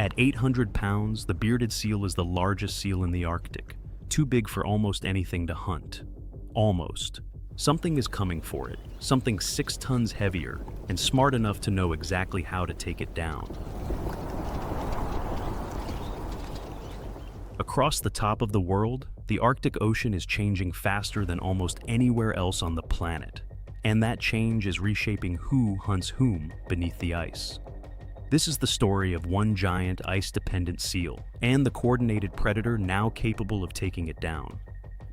At 800 pounds, the bearded seal is the largest seal in the Arctic, too big for almost anything to hunt. Almost. Something is coming for it, something 6 tons heavier, and smart enough to know exactly how to take it down. Across the top of the world, the Arctic Ocean is changing faster than almost anywhere else on the planet, and that change is reshaping who hunts whom beneath the ice. This is the story of one giant ice-dependent seal, and the coordinated predator now capable of taking it down.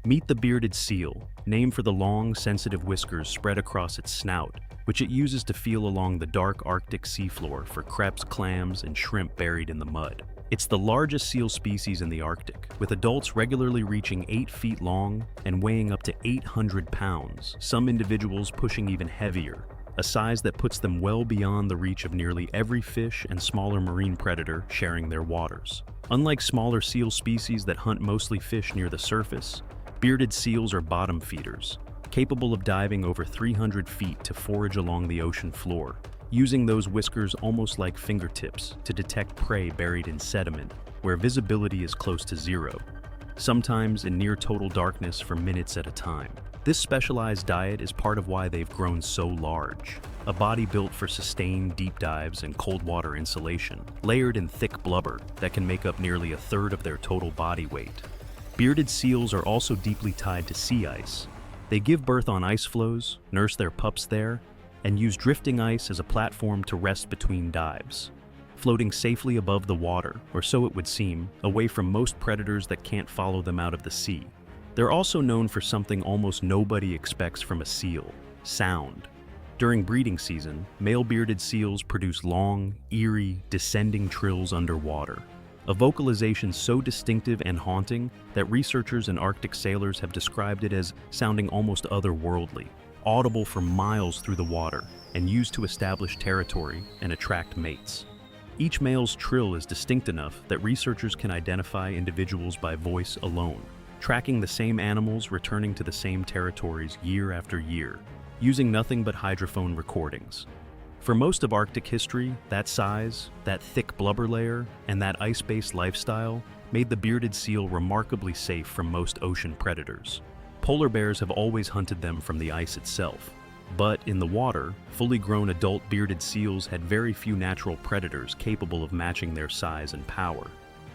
Meet the bearded seal, named for the long, sensitive whiskers spread across its snout, which it uses to feel along the dark Arctic seafloor for crepes, clams, and shrimp buried in the mud. It's the largest seal species in the Arctic, with adults regularly reaching 8 feet long and weighing up to 800 pounds, some individuals pushing even heavier, a size that puts them well beyond the reach of nearly every fish and smaller marine predator sharing their waters. Unlike smaller seal species that hunt mostly fish near the surface, bearded seals are bottom feeders, capable of diving over 300 feet to forage along the ocean floor, using those whiskers almost like fingertips to detect prey buried in sediment, where visibility is close to zero, sometimes in near total darkness for minutes at a time. This specialized diet is part of why they've grown so large, a body built for sustained deep dives and cold water insulation, layered in thick blubber that can make up nearly a third of their total body weight. Bearded seals are also deeply tied to sea ice. They give birth on ice floes, nurse their pups there, and use drifting ice as a platform to rest between dives, floating safely above the water, or so it would seem, away from most predators that can't follow them out of the sea. They're also known for something almost nobody expects from a seal: sound. During breeding season, male bearded seals produce long, eerie, descending trills underwater, a vocalization so distinctive and haunting that researchers and Arctic sailors have described it as sounding almost otherworldly, audible for miles through the water, and used to establish territory and attract mates. Each male's trill is distinct enough that researchers can identify individuals by voice alone, tracking the same animals returning to the same territories year after year, using nothing but hydrophone recordings. For most of Arctic history, that size, that thick blubber layer, and that ice-based lifestyle made the bearded seal remarkably safe from most ocean predators. Polar bears have always hunted them from the ice itself, but in the water, fully grown adult bearded seals had very few natural predators capable of matching their size and power.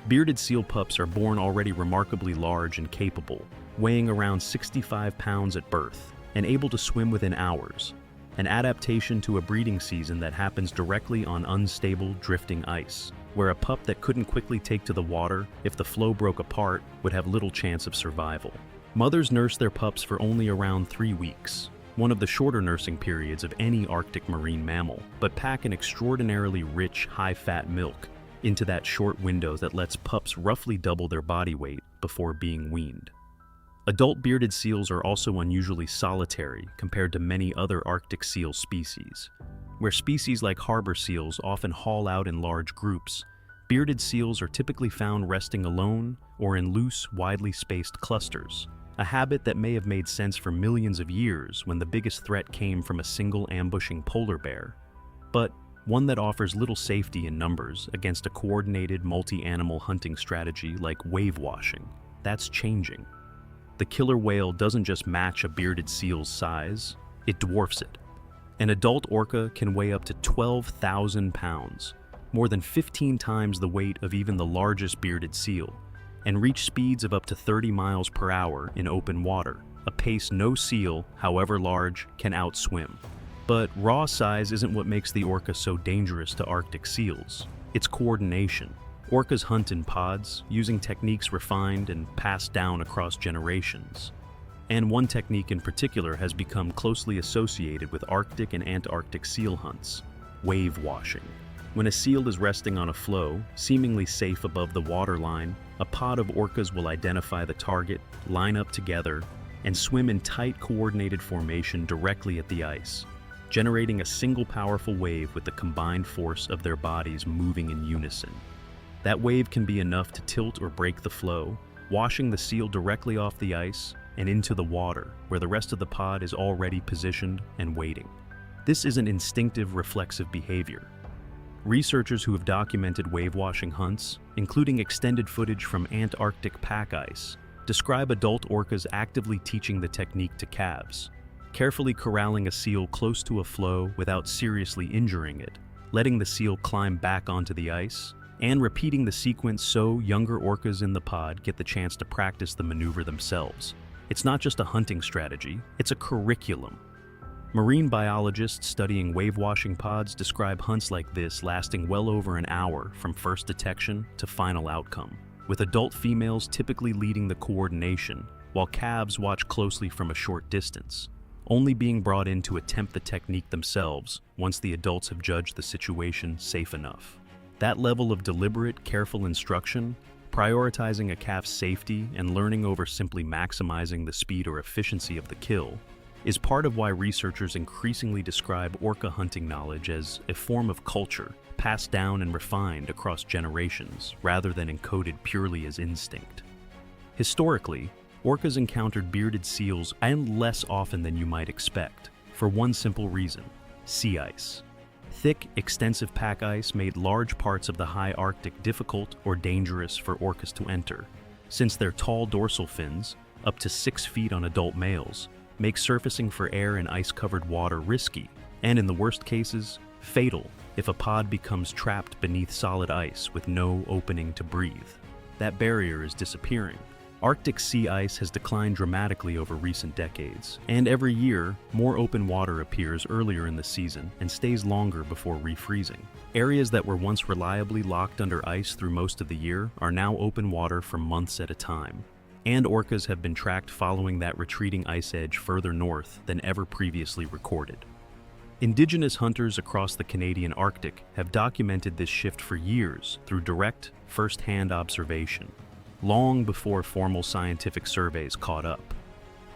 Bearded seal pups are born already remarkably large and capable, weighing around 65 pounds at birth, and able to swim within hours, an adaptation to a breeding season that happens directly on unstable, drifting ice, where a pup that couldn't quickly take to the water if the floe broke apart would have little chance of survival. Mothers nurse their pups for only around 3 weeks, one of the shorter nursing periods of any Arctic marine mammal, but pack an extraordinarily rich, high-fat milk into that short window that lets pups roughly double their body weight before being weaned. Adult bearded seals are also unusually solitary compared to many other Arctic seal species. Where species like harbor seals often haul out in large groups, bearded seals are typically found resting alone or in loose, widely spaced clusters, a habit that may have made sense for millions of years when the biggest threat came from a single ambushing polar bear, but one that offers little safety in numbers against a coordinated multi-animal hunting strategy like wave washing. That's changing. The killer whale doesn't just match a bearded seal's size, it dwarfs it. An adult orca can weigh up to 12,000 pounds, more than 15 times the weight of even the largest bearded seal, and reach speeds of up to 30 miles per hour in open water, a pace no seal, however large, can outswim. But raw size isn't what makes the orca so dangerous to Arctic seals. It's coordination. Orcas hunt in pods, using techniques refined and passed down across generations. And one technique in particular has become closely associated with Arctic and Antarctic seal hunts: wave washing. When a seal is resting on a floe, seemingly safe above the waterline, a pod of orcas will identify the target, line up together, and swim in tight, coordinated formation directly at the ice, generating a single powerful wave with the combined force of their bodies moving in unison. That wave can be enough to tilt or break the floe, washing the seal directly off the ice and into the water, where the rest of the pod is already positioned and waiting. This isn't instinctive, reflexive behavior. Researchers who have documented wave-washing hunts, including extended footage from Antarctic pack ice, describe adult orcas actively teaching the technique to calves, carefully corralling a seal close to a flow without seriously injuring it, letting the seal climb back onto the ice, and repeating the sequence so younger orcas in the pod get the chance to practice the maneuver themselves. It's not just a hunting strategy, it's a curriculum. Marine biologists studying wave-washing pods describe hunts like this lasting well over an hour from first detection to final outcome, with adult females typically leading the coordination, while calves watch closely from a short distance, only being brought in to attempt the technique themselves once the adults have judged the situation safe enough. That level of deliberate, careful instruction, prioritizing a calf's safety and learning over simply maximizing the speed or efficiency of the kill, is part of why researchers increasingly describe orca hunting knowledge as a form of culture, passed down and refined across generations, rather than encoded purely as instinct. Historically, orcas encountered bearded seals and less often than you might expect, for one simple reason: sea ice. Thick, extensive pack ice made large parts of the high Arctic difficult or dangerous for orcas to enter, since their tall dorsal fins, up to 6 feet on adult males, make surfacing for air in ice-covered water risky, and in the worst cases, fatal if a pod becomes trapped beneath solid ice with no opening to breathe. That barrier is disappearing. Arctic sea ice has declined dramatically over recent decades, and every year, more open water appears earlier in the season and stays longer before refreezing. Areas that were once reliably locked under ice through most of the year are now open water for months at a time, and orcas have been tracked following that retreating ice edge further north than ever previously recorded. Indigenous hunters across the Canadian Arctic have documented this shift for years through direct, first-hand observation, long before formal scientific surveys caught up.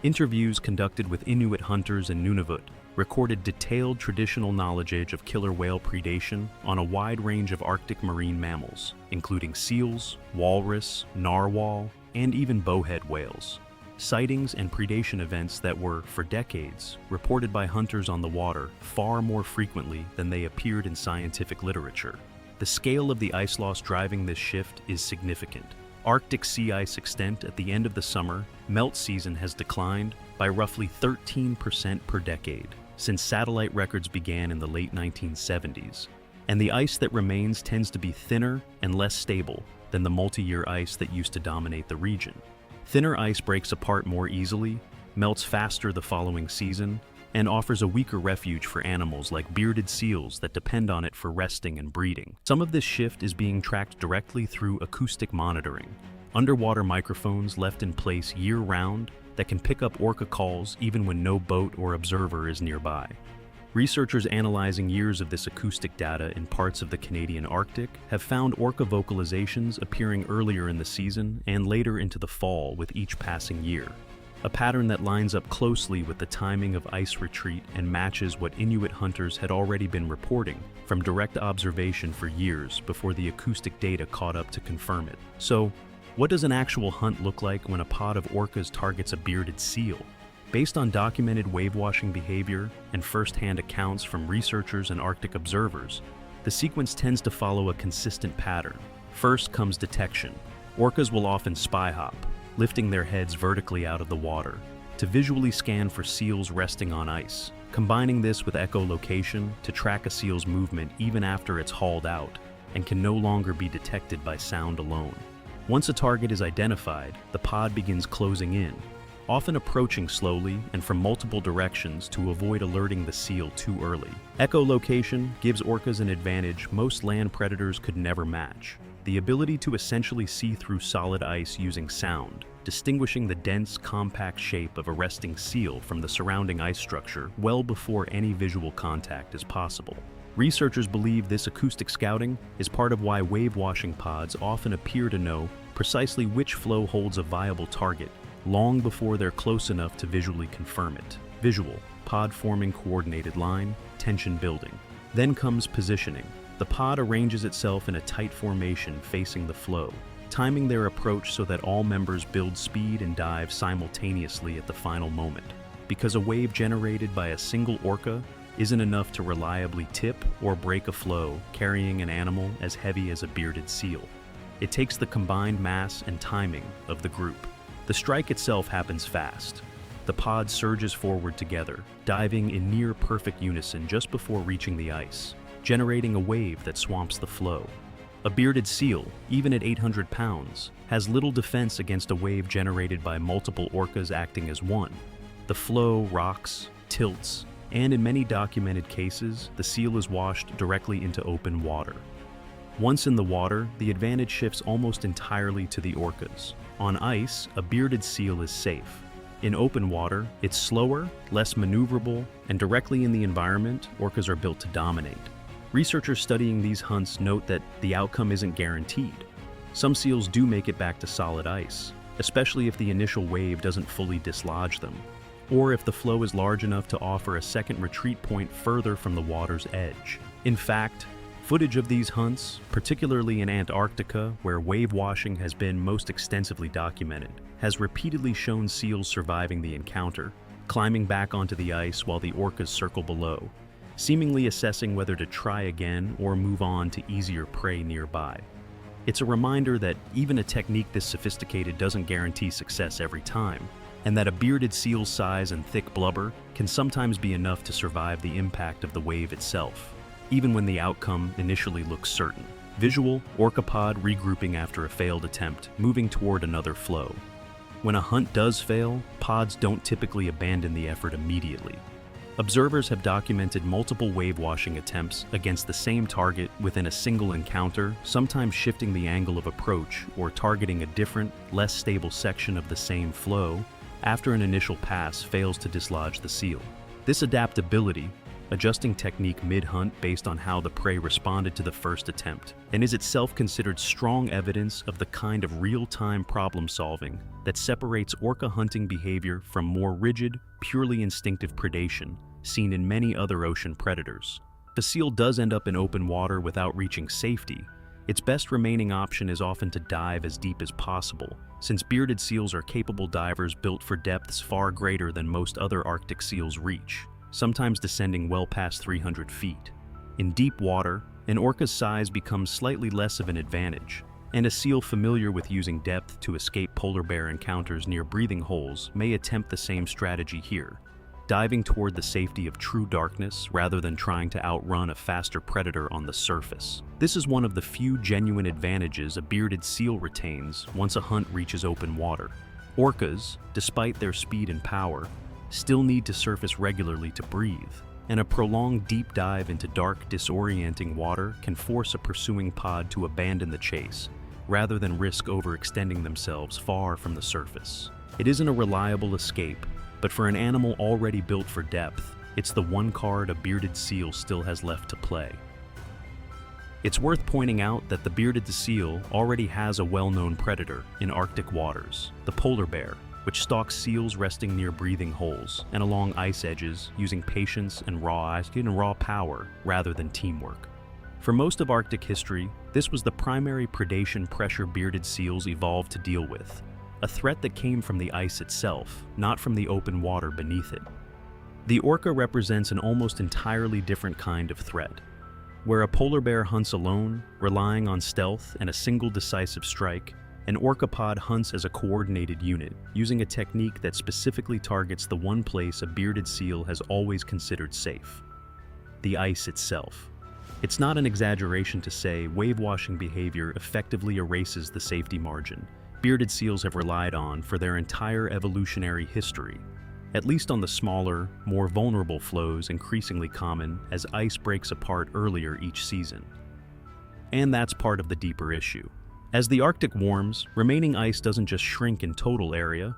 Interviews conducted with Inuit hunters in Nunavut recorded detailed traditional knowledge of killer whale predation on a wide range of Arctic marine mammals, including seals, walrus, narwhal, and even bowhead whales. Sightings and predation events that were, for decades, reported by hunters on the water far more frequently than they appeared in scientific literature. The scale of the ice loss driving this shift is significant. Arctic sea ice extent at the end of the summer, melt season has declined by roughly 13% per decade since satellite records began in the late 1970s, and the ice that remains tends to be thinner and less stable than the multi-year ice that used to dominate the region. Thinner ice breaks apart more easily, melts faster the following season, and offers a weaker refuge for animals like bearded seals that depend on it for resting and breeding. Some of this shift is being tracked directly through acoustic monitoring, underwater microphones left in place year-round that can pick up orca calls even when no boat or observer is nearby. Researchers analyzing years of this acoustic data in parts of the Canadian Arctic have found orca vocalizations appearing earlier in the season and later into the fall with each passing year, a pattern that lines up closely with the timing of ice retreat and matches what Inuit hunters had already been reporting from direct observation for years before the acoustic data caught up to confirm it. So, what does an actual hunt look like when a pod of orcas targets a bearded seal? Based on documented wave-washing behavior and first-hand accounts from researchers and Arctic observers, the sequence tends to follow a consistent pattern. First comes detection. Orcas will often spy hop, lifting their heads vertically out of the water, to visually scan for seals resting on ice, combining this with echolocation to track a seal's movement even after it's hauled out and can no longer be detected by sound alone. Once a target is identified, the pod begins closing in, often approaching slowly and from multiple directions to avoid alerting the seal too early. Echolocation gives orcas an advantage most land predators could never match: the ability to essentially see through solid ice using sound, distinguishing the dense, compact shape of a resting seal from the surrounding ice structure well before any visual contact is possible. Researchers believe this acoustic scouting is part of why wave-washing pods often appear to know precisely which flow holds a viable target long before they're close enough to visually confirm it. Visual: pod forming coordinated line, tension building. Then comes positioning. The pod arranges itself in a tight formation facing the flow, timing their approach so that all members build speed and dive simultaneously at the final moment. Because a wave generated by a single orca isn't enough to reliably tip or break a flow carrying an animal as heavy as a bearded seal. It takes the combined mass and timing of the group. The strike itself happens fast. The pod surges forward together, diving in near perfect unison just before reaching the ice, generating a wave that swamps the flow. A bearded seal, even at 800 pounds, has little defense against a wave generated by multiple orcas acting as one. The flow rocks, tilts, and in many documented cases, the seal is washed directly into open water. Once in the water, the advantage shifts almost entirely to the orcas. On ice, a bearded seal is safe. In open water, it's slower, less maneuverable, and directly in the environment, orcas are built to dominate. Researchers studying these hunts note that the outcome isn't guaranteed. Some seals do make it back to solid ice, especially if the initial wave doesn't fully dislodge them, or if the flow is large enough to offer a second retreat point further from the water's edge. In fact, footage of these hunts, particularly in Antarctica, where wave washing has been most extensively documented, has repeatedly shown seals surviving the encounter, climbing back onto the ice while the orcas circle below, seemingly assessing whether to try again or move on to easier prey nearby. It's a reminder that even a technique this sophisticated doesn't guarantee success every time, and that a bearded seal's size and thick blubber can sometimes be enough to survive the impact of the wave itself, even when the outcome initially looks certain. Visual, orcapod regrouping after a failed attempt, moving toward another flow. When a hunt does fail, pods don't typically abandon the effort immediately. Observers have documented multiple wave-washing attempts against the same target within a single encounter, sometimes shifting the angle of approach or targeting a different, less stable section of the same flow after an initial pass fails to dislodge the seal. This adaptability, adjusting technique mid-hunt based on how the prey responded to the first attempt, and is itself considered strong evidence of the kind of real-time problem-solving that separates orca hunting behavior from more rigid, purely instinctive predation seen in many other ocean predators. If a seal does end up in open water without reaching safety, its best remaining option is often to dive as deep as possible, since bearded seals are capable divers built for depths far greater than most other Arctic seals reach, sometimes descending well past 300 feet. In deep water, an orca's size becomes slightly less of an advantage, and a seal familiar with using depth to escape polar bear encounters near breathing holes may attempt the same strategy here, diving toward the safety of true darkness rather than trying to outrun a faster predator on the surface. This is one of the few genuine advantages a bearded seal retains once a hunt reaches open water. Orcas, despite their speed and power, still need to surface regularly to breathe, and a prolonged deep dive into dark, disorienting water can force a pursuing pod to abandon the chase, rather than risk overextending themselves far from the surface. It isn't a reliable escape, but for an animal already built for depth, it's the one card a bearded seal still has left to play. It's worth pointing out that the bearded seal already has a well-known predator in Arctic waters, the polar bear, which stalks seals resting near breathing holes and along ice edges using patience and raw power rather than teamwork. For most of Arctic history, this was the primary predation pressure bearded seals evolved to deal with, a threat that came from the ice itself, not from the open water beneath it. The orca represents an almost entirely different kind of threat. Where a polar bear hunts alone, relying on stealth and a single decisive strike, an orcapod hunts as a coordinated unit, using a technique that specifically targets the one place a bearded seal has always considered safe: the ice itself. It's not an exaggeration to say wave-washing behavior effectively erases the safety margin bearded seals have relied on for their entire evolutionary history, at least on the smaller, more vulnerable flows increasingly common as ice breaks apart earlier each season. And that's part of the deeper issue. As the Arctic warms, remaining ice doesn't just shrink in total area,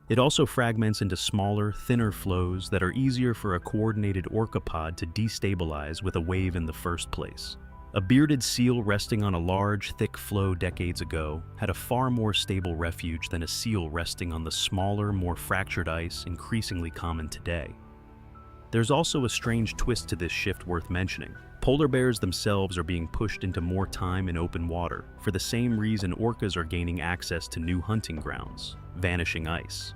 it also fragments into smaller, thinner flows that are easier for a coordinated orcapod to destabilize with a wave in the first place. A bearded seal resting on a large, thick flow decades ago had a far more stable refuge than a seal resting on the smaller, more fractured ice increasingly common today. There's also a strange twist to this shift worth mentioning. Polar bears themselves are being pushed into more time in open water for the same reason orcas are gaining access to new hunting grounds: vanishing ice.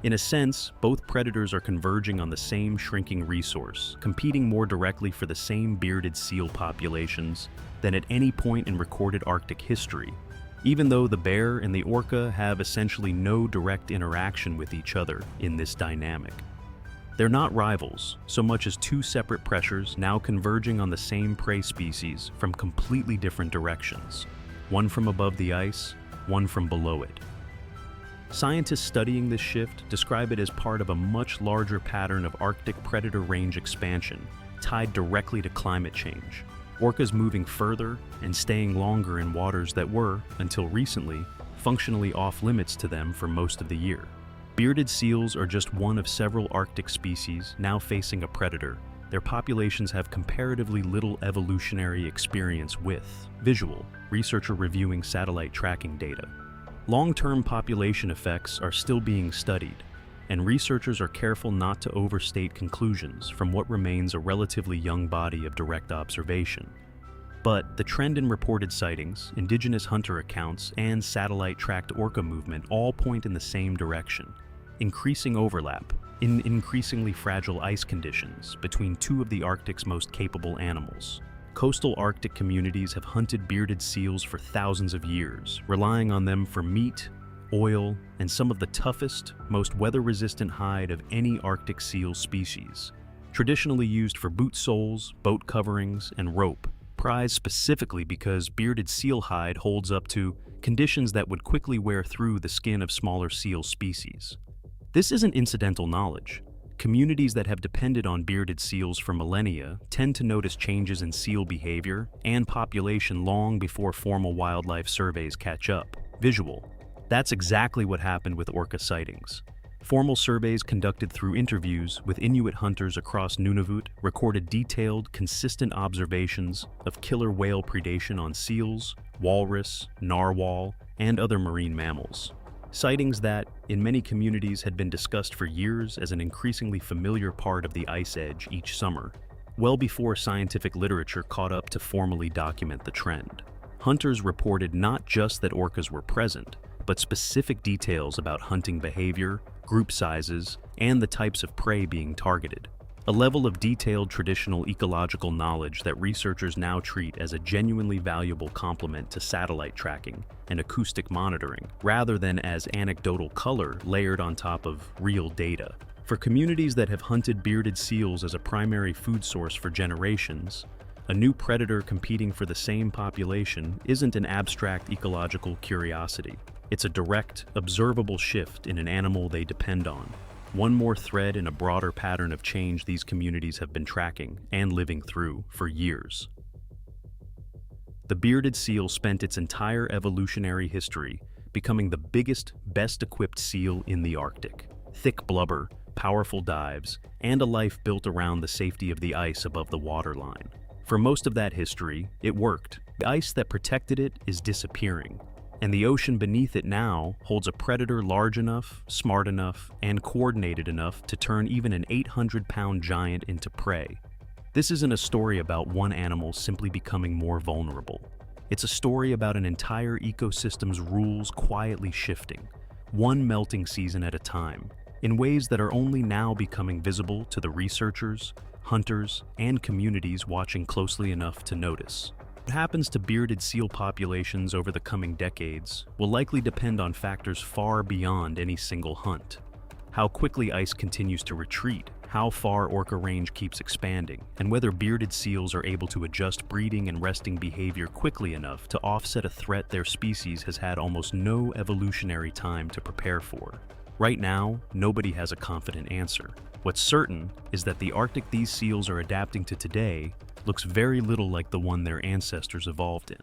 In a sense, both predators are converging on the same shrinking resource, competing more directly for the same bearded seal populations than at any point in recorded Arctic history, even though the bear and the orca have essentially no direct interaction with each other in this dynamic. They're not rivals, so much as two separate pressures now converging on the same prey species from completely different directions, one from above the ice, one from below it. Scientists studying this shift describe it as part of a much larger pattern of Arctic predator range expansion tied directly to climate change. Orcas moving further and staying longer in waters that were, until recently, functionally off-limits to them for most of the year. Bearded seals are just one of several Arctic species now facing a predator their populations have comparatively little evolutionary experience with. Visual, researcher reviewing satellite tracking data. Long-term population effects are still being studied, and researchers are careful not to overstate conclusions from what remains a relatively young body of direct observation. But the trend in reported sightings, indigenous hunter accounts, and satellite-tracked orca movement all point in the same direction: increasing overlap in increasingly fragile ice conditions between two of the Arctic's most capable animals. Coastal Arctic communities have hunted bearded seals for thousands of years, relying on them for meat, oil, and some of the toughest, most weather-resistant hide of any Arctic seal species. Traditionally used for boot soles, boat coverings, and rope, prized specifically because bearded seal hide holds up to conditions that would quickly wear through the skin of smaller seal species. This isn't incidental knowledge. Communities that have depended on bearded seals for millennia tend to notice changes in seal behavior and population long before formal wildlife surveys catch up. Visual. That's exactly what happened with orca sightings. Formal surveys conducted through interviews with Inuit hunters across Nunavut recorded detailed, consistent observations of killer whale predation on seals, walrus, narwhal, and other marine mammals. Sightings that, in many communities, had been discussed for years as an increasingly familiar part of the ice edge each summer, well before scientific literature caught up to formally document the trend. Hunters reported not just that orcas were present, but specific details about hunting behavior, group sizes, and the types of prey being targeted. A level of detailed traditional ecological knowledge that researchers now treat as a genuinely valuable complement to satellite tracking and acoustic monitoring, rather than as anecdotal color layered on top of real data. For communities that have hunted bearded seals as a primary food source for generations, a new predator competing for the same population isn't an abstract ecological curiosity. It's a direct, observable shift in an animal they depend on. One more thread in a broader pattern of change these communities have been tracking and living through for years. The bearded seal spent its entire evolutionary history becoming the biggest, best-equipped seal in the Arctic. Thick blubber, powerful dives, and a life built around the safety of the ice above the waterline. For most of that history, it worked. The ice that protected it is disappearing, and the ocean beneath it now holds a predator large enough, smart enough, and coordinated enough to turn even an 800-pound giant into prey. This isn't a story about one animal simply becoming more vulnerable. It's a story about an entire ecosystem's rules quietly shifting, one melting season at a time, in ways that are only now becoming visible to the researchers, hunters, and communities watching closely enough to notice. What happens to bearded seal populations over the coming decades will likely depend on factors far beyond any single hunt. How quickly ice continues to retreat, how far orca range keeps expanding, and whether bearded seals are able to adjust breeding and resting behavior quickly enough to offset a threat their species has had almost no evolutionary time to prepare for. Right now, nobody has a confident answer. What's certain is that the Arctic these seals are adapting to today looks very little like the one their ancestors evolved in.